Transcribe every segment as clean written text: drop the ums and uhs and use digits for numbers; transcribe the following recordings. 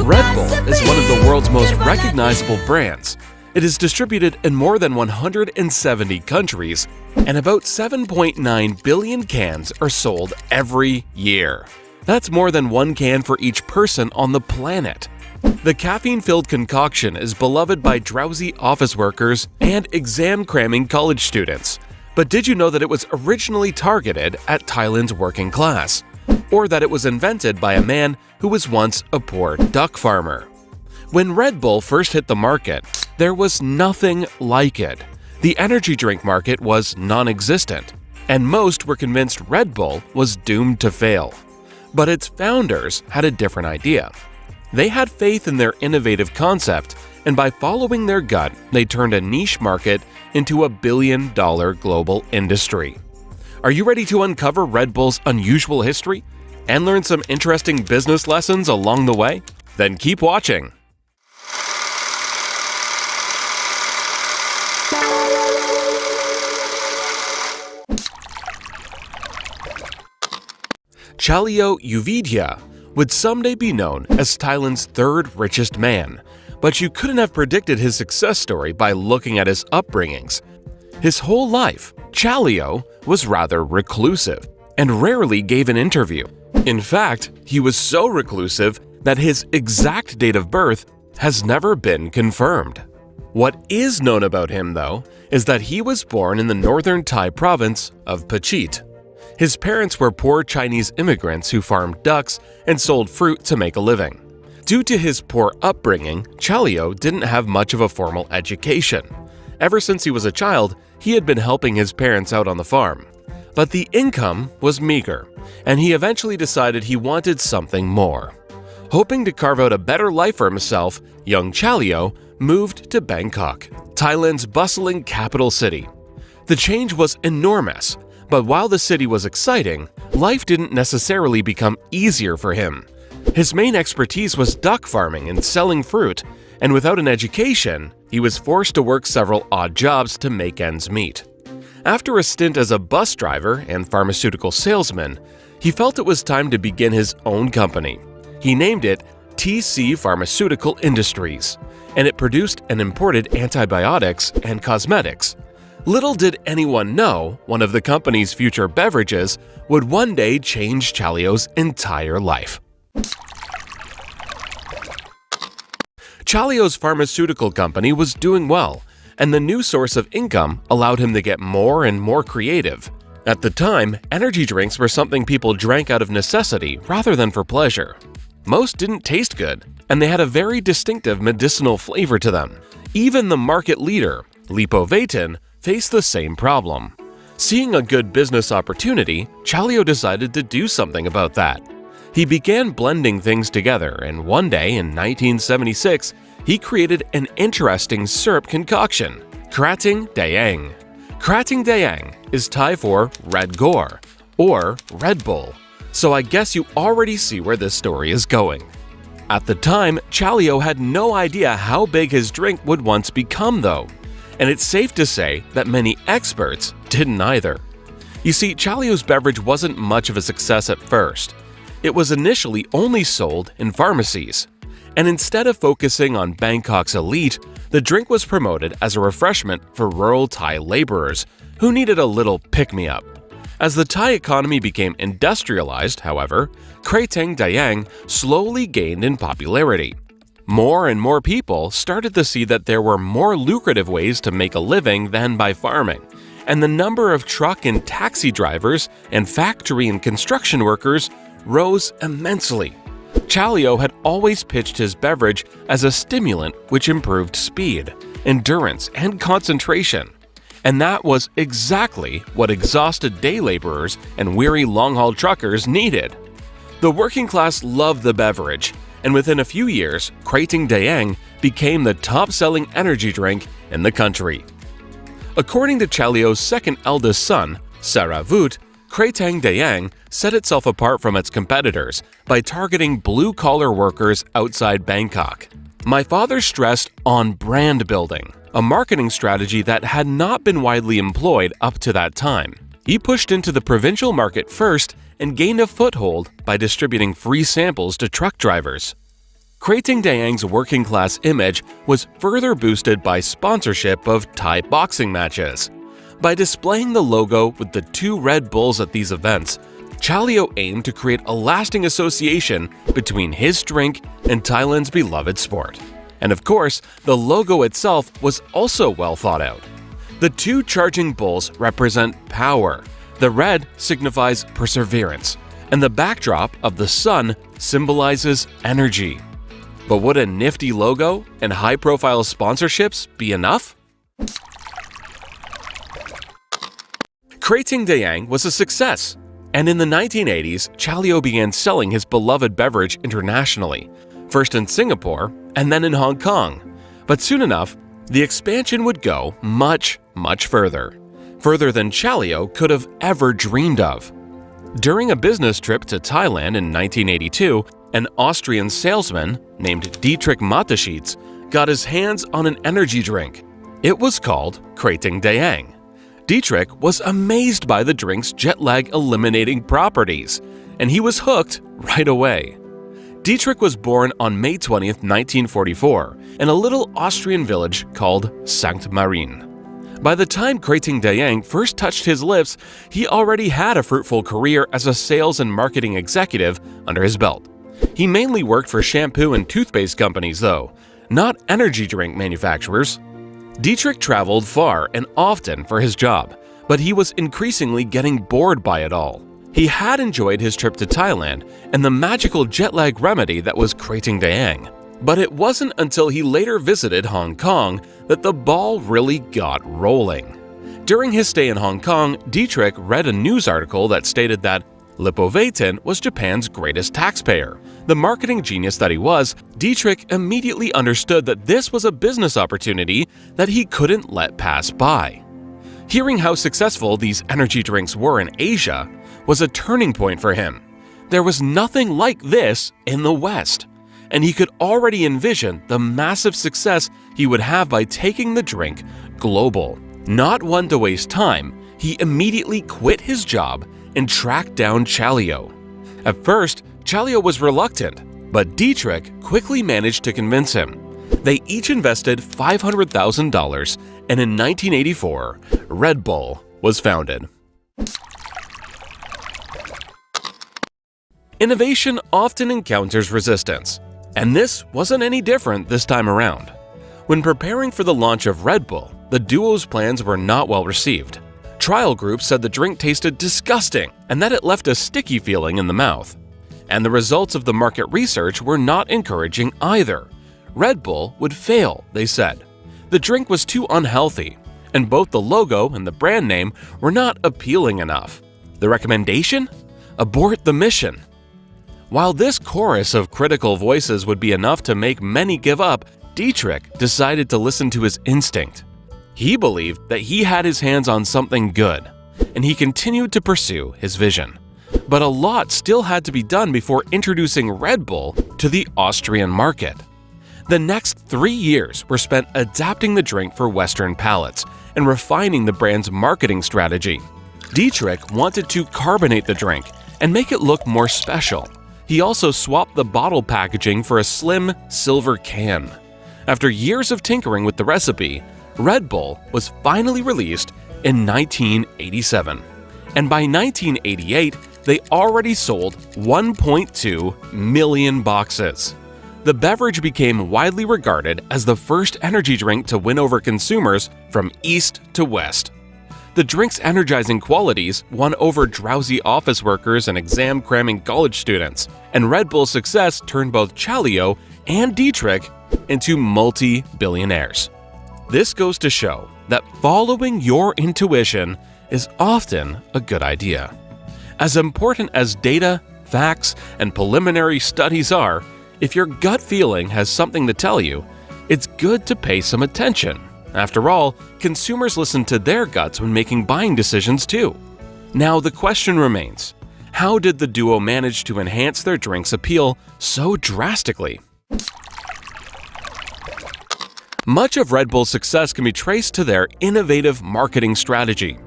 Red Bull is one of the world's most recognizable brands. It is distributed in more than 170 countries, and about 7.9 billion cans are sold every year. That's more than one can for each person on the planet. The caffeine-filled concoction is beloved by drowsy office workers and exam-cramming college students. But did you know that it was originally targeted at Thailand's working class? Or that it was invented by a man who was once a poor duck farmer? When Red Bull first hit the market, there was nothing like it. The energy drink market was non-existent, and most were convinced Red Bull was doomed to fail. But its founders had a different idea. They had faith in their innovative concept, and by following their gut, they turned a niche market into a billion-dollar global industry. Are you ready to uncover Red Bull's unusual history and learn some interesting business lessons along the way? Then keep watching. Chaleo Uvidya would someday be known as Thailand's third richest man, but you couldn't have predicted his success story by looking at his upbringings. His whole life, Chaleo was rather reclusive and rarely gave an interview. In fact, he was so reclusive that his exact date of birth has never been confirmed. What is known about him, though, is that he was born in the northern Thai province of Pachit. His parents were poor Chinese immigrants who farmed ducks and sold fruit to make a living. Due to his poor upbringing, Chaleo didn't have much of a formal education. Ever since he was a child, he had been helping his parents out on the farm. But the income was meager, and he eventually decided he wanted something more. Hoping to carve out a better life for himself, young Chaleo moved to Bangkok, Thailand's bustling capital city. The change was enormous, but while the city was exciting, life didn't necessarily become easier for him. His main expertise was duck farming and selling fruit, and without an education, he was forced to work several odd jobs to make ends meet. After a stint as a bus driver and pharmaceutical salesman, he felt it was time to begin his own company. He named it TC Pharmaceutical Industries, and it produced and imported antibiotics and cosmetics. Little did anyone know one of the company's future beverages would one day change Chaleo's entire life. Chaleo's pharmaceutical company was doing well, and the new source of income allowed him to get more and more creative. At the time, energy drinks were something people drank out of necessity rather than for pleasure. Most didn't taste good, and they had a very distinctive medicinal flavor to them. Even the market leader, Lipovitan, faced the same problem. Seeing a good business opportunity, Chaleo decided to do something about that. He began blending things together, and one day in 1976, he created an interesting syrup concoction, Krating Daeng. Krating Daeng is Thai for Red Gore, or Red Bull, so I guess you already see where this story is going. At the time, Chaleo had no idea how big his drink would once become, though. And it's safe to say that many experts didn't either. You see, Chaleo's beverage wasn't much of a success at first. It was initially only sold in pharmacies. And instead of focusing on Bangkok's elite, the drink was promoted as a refreshment for rural Thai laborers who needed a little pick-me-up. As the Thai economy became industrialized, however, Krating Daeng slowly gained in popularity. More and more people started to see that there were more lucrative ways to make a living than by farming, and the number of truck and taxi drivers and factory and construction workers rose immensely. Chaleo had always pitched his beverage as a stimulant which improved speed, endurance, and concentration. And that was exactly what exhausted day laborers and weary long-haul truckers needed. The working class loved the beverage, and within a few years, Krating Daeng became the top-selling energy drink in the country. According to Chaleo's second eldest son, Saravut, Krating Daeng set itself apart from its competitors by targeting blue-collar workers outside Bangkok. My father stressed on brand building, a marketing strategy that had not been widely employed up to that time. He pushed into the provincial market first and gained a foothold by distributing free samples to truck drivers. Krating Daeng's working-class image was further boosted by sponsorship of Thai boxing matches. By displaying the logo with the two Red Bulls at these events, Chaleo aimed to create a lasting association between his drink and Thailand's beloved sport. And of course, the logo itself was also well thought out. The two charging bulls represent power. The red signifies perseverance, and the backdrop of the sun symbolizes energy. But would a nifty logo and high-profile sponsorships be enough? Krating Daeng was a success, and in the 1980s, Chaleo began selling his beloved beverage internationally, first in Singapore and then in Hong Kong. But soon enough, the expansion would go much further than Chaleo could have ever dreamed of. During a business trip to Thailand in 1982, an Austrian salesman named Dietrich Mateschitz got his hands on an energy drink. It was called Krating Daeng. Dietrich was amazed by the drink's jet lag eliminating properties, and he was hooked right away. Dietrich was born on May 20, 1944, in a little Austrian village called Sankt Marien. By the time Krating Daeng first touched his lips, he already had a fruitful career as a sales and marketing executive under his belt. He mainly worked for shampoo and toothpaste companies, though, not energy drink manufacturers. Dietrich traveled far and often for his job, but he was increasingly getting bored by it all. He had enjoyed his trip to Thailand and the magical jet lag remedy that was Krating Daeng, but it wasn't until he later visited Hong Kong that the ball really got rolling. During his stay in Hong Kong, Dietrich read a news article that stated that Lipovitan was Japan's greatest taxpayer. The marketing genius that he was, Dietrich immediately understood that this was a business opportunity that he couldn't let pass by. Hearing how successful these energy drinks were in Asia was a turning point for him. There was nothing like this in the West, and he could already envision the massive success he would have by taking the drink global. Not one to waste time, he immediately quit his job and tracked down Chaleo. At first, Chaleo was reluctant, but Dietrich quickly managed to convince him. They each invested $500,000, and in 1984, Red Bull was founded. Innovation often encounters resistance, and this wasn't any different this time around. When preparing for the launch of Red Bull, the duo's plans were not well received. Trial groups said the drink tasted disgusting and that it left a sticky feeling in the mouth. And the results of the market research were not encouraging either. Red Bull would fail, they said. The drink was too unhealthy, and both the logo and the brand name were not appealing enough. The recommendation? Abort the mission. While this chorus of critical voices would be enough to make many give up, Dietrich decided to listen to his instinct. He believed that he had his hands on something good, and he continued to pursue his vision. But a lot still had to be done before introducing Red Bull to the Austrian market. The next 3 years were spent adapting the drink for Western palates and refining the brand's marketing strategy. Dietrich wanted to carbonate the drink and make it look more special. He also swapped the bottle packaging for a slim silver can. After years of tinkering with the recipe, Red Bull was finally released in 1987, and by 1988, they already sold 1.2 million boxes. The beverage became widely regarded as the first energy drink to win over consumers from east to west. The drink's energizing qualities won over drowsy office workers and exam-cramming college students, and Red Bull's success turned both Chaleo and Dietrich into multi-billionaires. This goes to show that following your intuition is often a good idea. As important as data, facts, and preliminary studies are, if your gut feeling has something to tell you, it's good to pay some attention. After all, consumers listen to their guts when making buying decisions too. Now the question remains, how did the duo manage to enhance their drink's appeal so drastically? Much of Red Bull's success can be traced to their innovative marketing strategy.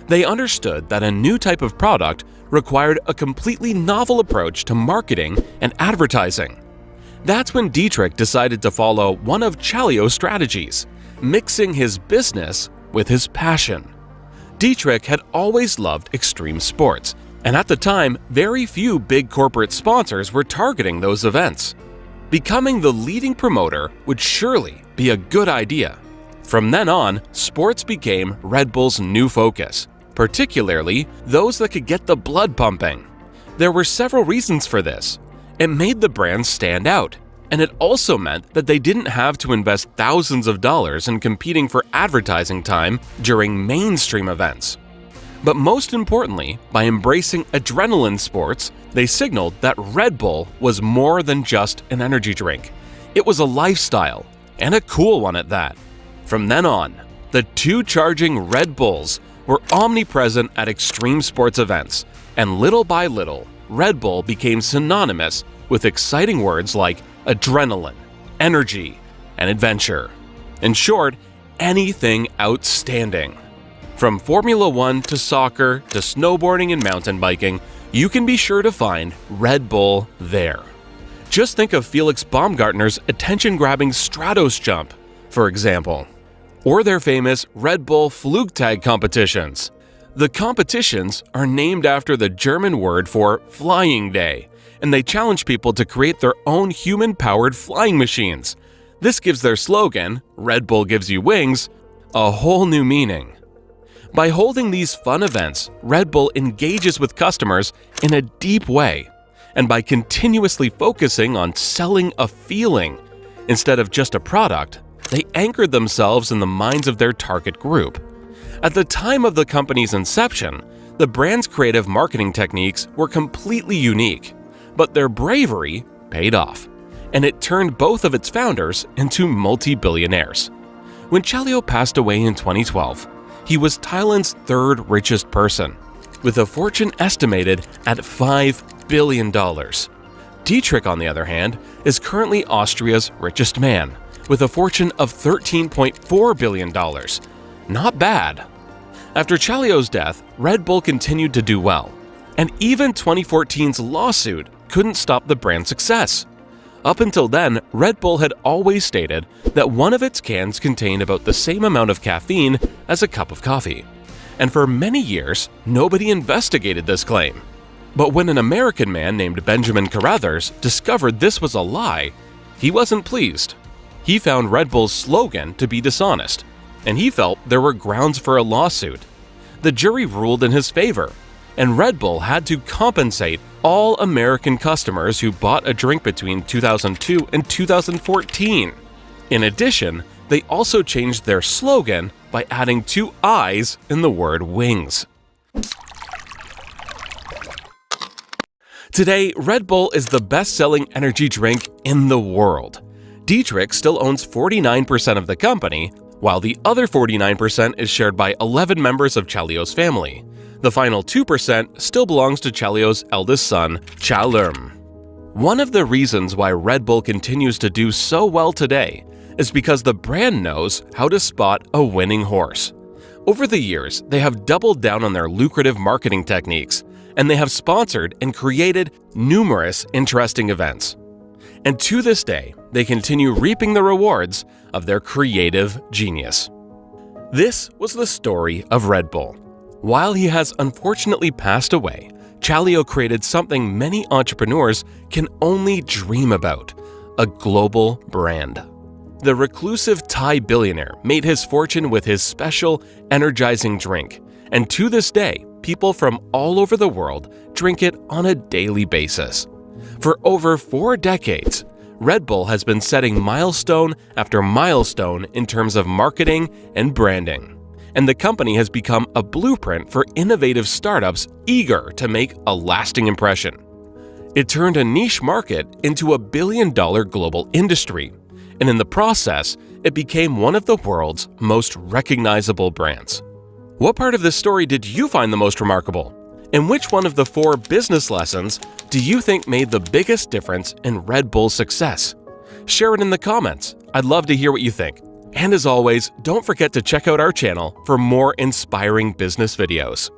They understood that a new type of product required a completely novel approach to marketing and advertising. That's when Dietrich decided to follow one of Chalio's strategies, mixing his business with his passion. Dietrich had always loved extreme sports, and at the time, very few big corporate sponsors were targeting those events. Becoming the leading promoter would surely be a good idea. From then on, sports became Red Bull's new focus, particularly those that could get the blood pumping. There were several reasons for this. It made the brand stand out, and it also meant that they didn't have to invest thousands of dollars in competing for advertising time during mainstream events. But most importantly, by embracing adrenaline sports, they signaled that Red Bull was more than just an energy drink. It was a lifestyle, and a cool one at that. From then on, the two charging Red Bulls were omnipresent at extreme sports events, and little by little, Red Bull became synonymous with exciting words like adrenaline, energy, and adventure. In short, anything outstanding. From Formula One to soccer to snowboarding and mountain biking, you can be sure to find Red Bull there. Just think of Felix Baumgartner's attention-grabbing Stratos jump, for example, or their famous Red Bull Flugtag competitions. The competitions are named after the German word for Flying Day, and they challenge people to create their own human-powered flying machines. This gives their slogan, Red Bull gives you wings, a whole new meaning. By holding these fun events, Red Bull engages with customers in a deep way, and by continuously focusing on selling a feeling instead of just a product, they anchored themselves in the minds of their target group. At the time of the company's inception, the brand's creative marketing techniques were completely unique, but their bravery paid off, and it turned both of its founders into multi-billionaires. When Chalio passed away in 2012, he was Thailand's third richest person, with a fortune estimated at $5 billion. Dietrich, on the other hand, is currently Austria's richest man, with a fortune of $13.4 billion. Not bad. After Chalio's death, Red Bull continued to do well, and even 2014's lawsuit couldn't stop the brand's success. Up until then, Red Bull had always stated that one of its cans contained about the same amount of caffeine as a cup of coffee. And for many years, nobody investigated this claim. But when an American man named Benjamin Carruthers discovered this was a lie, he wasn't pleased. He found Red Bull's slogan to be dishonest, and he felt there were grounds for a lawsuit. The jury ruled in his favor, and Red Bull had to compensate all American customers who bought a drink between 2002 and 2014. In addition, they also changed their slogan by adding two I's in the word wings. Today, Red Bull is the best-selling energy drink in the world. Dietrich still owns 49% of the company, while the other 49% is shared by 11 members of Chalio's family. The final 2% still belongs to Chalio's eldest son, Chalum. One of the reasons why Red Bull continues to do so well today is because the brand knows how to spot a winning horse. Over the years, they have doubled down on their lucrative marketing techniques, and they have sponsored and created numerous interesting events. And to this day, they continue reaping the rewards of their creative genius. This was the story of Red Bull. While he has unfortunately passed away, Chalio created something many entrepreneurs can only dream about: a global brand. The reclusive Thai billionaire made his fortune with his special, energizing drink, and to this day, people from all over the world drink it on a daily basis. For over 4 decades, Red Bull has been setting milestone after milestone in terms of marketing and branding, and the company has become a blueprint for innovative startups eager to make a lasting impression. It turned a niche market into a billion-dollar global industry, and in the process, it became one of the world's most recognizable brands. What part of this story did you find the most remarkable? And which one of the 4 business lessons do you think made the biggest difference in Red Bull's success? Share it in the comments. I'd love to hear what you think. And as always, don't forget to check out our channel for more inspiring business videos.